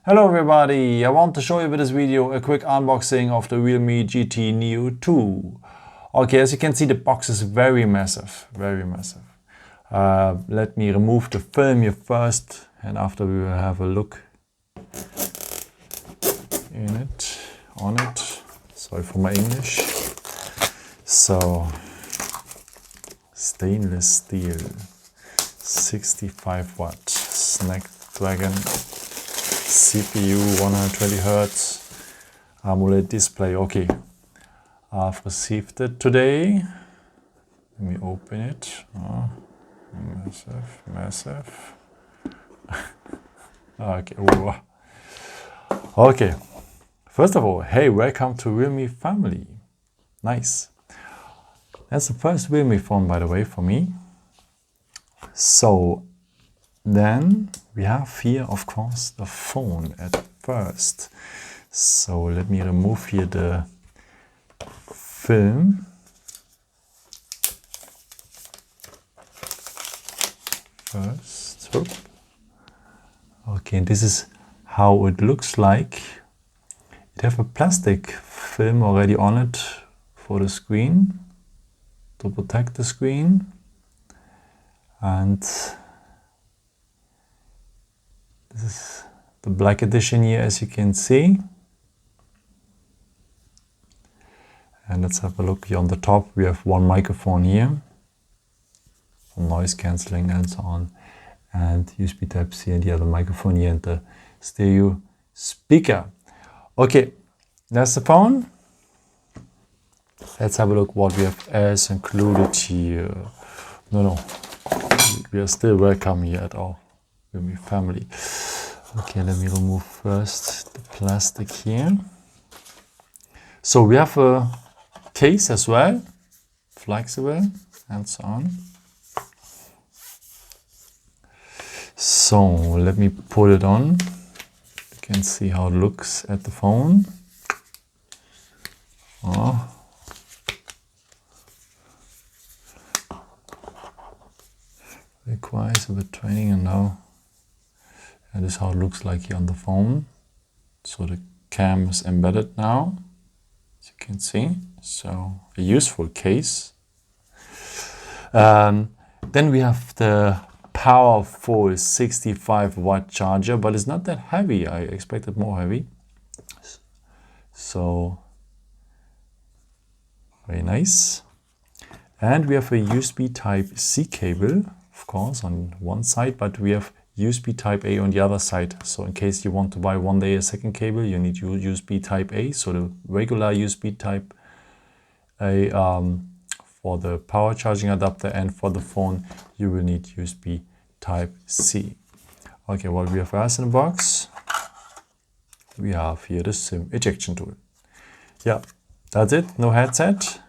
Hello everybody, I want to show you with this video a quick unboxing of the Realme GT Neo 2. Okay, as you can see, the box is very massive, very massive. Let me remove the film here first, and after we will have a look in it, on it. Sorry for my English. So, stainless steel, 65 watt, Snapdragon CPU, 120 Hz, AMOLED display. Okay, I've received it today. Let me open it. Oh, massive. Okay. Okay. First of all, hey, welcome to Realme family. Nice. That's the first Realme phone, by the way, for me. So then we have here, of course, the phone at first. So let me remove here the film. First. Okay, this is how it looks like. It has a plastic film already on it for the screen, to protect the screen. And this is the black edition here, as you can see. And let's have a look here on the top. We have one microphone here for noise cancelling and so on, and USB Type-C, and the other microphone here, and the stereo speaker. Okay, that's the phone. Let's have a look what we have as included here. No, we are still welcome here at our Realme family. Okay, let me remove first the plastic here. So we have a case as well, flexible and so on. So let me put it on. You can see how it looks at the phone. Oh. Requires a bit training, and now that is how it looks like here on the phone. So the cam is embedded now, as you can see. So a useful case. Then we have the powerful 65 watt charger, but it's not that heavy. I expected more heavy. So very nice. And we have a USB Type-C cable, of course, on one side, but we have USB Type-A on the other side. So in case you want to buy one day a second cable, you need USB Type-A. So the regular USB Type-A for the power charging adapter, and for the phone you will need USB Type-C. Okay, what we have first in the box, we have here the SIM ejection tool. Yeah, that's it. No headset.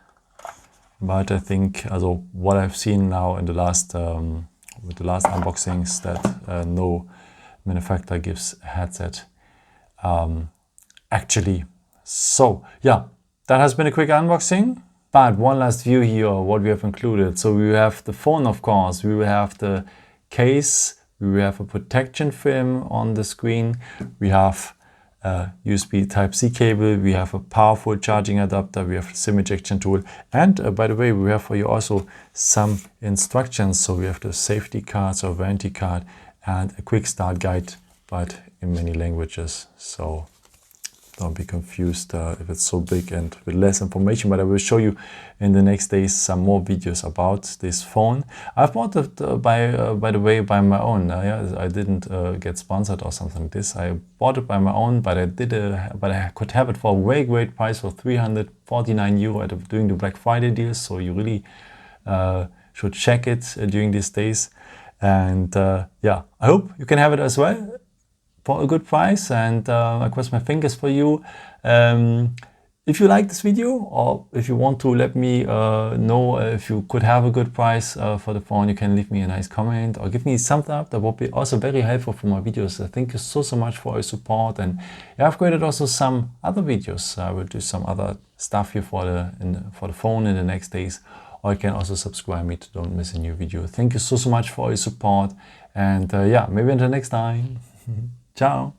But I think, also what I've seen now in the last with the last unboxings, that no manufacturer gives a headset actually. So yeah, that has been a quick unboxing. But one last view here, what we have included. So we have the phone, of course. We will have the case. We will have a protection film on the screen. We have USB Type-C cable, we have a powerful charging adapter, we have a SIM ejection tool, and by the way, we have for you also some instructions. So we have the safety cards or warranty card and a quick start guide, but in many languages. So don't be confused if it's so big and with less information, but I will show you in the next days some more videos about this phone. I've bought it by the way, by my own. Yeah, I didn't get sponsored or something like this. I bought it by my own, but I could have it for a very great price of 349 euro during the Black Friday deals. So you really should check it during these days. And yeah, I hope you can have it as well for a good price, and I cross my fingers for you. If you like this video, or if you want to let me know if you could have a good price for the phone, you can leave me a nice comment or give me a thumbs up. That would be also very helpful for my videos. Thank you so much for your support, and I've created also some other videos. I will do some other stuff here for the phone in the next days, or you can also subscribe me to don't miss a new video. Thank you so much for your support, and yeah, maybe until next time. Ciao.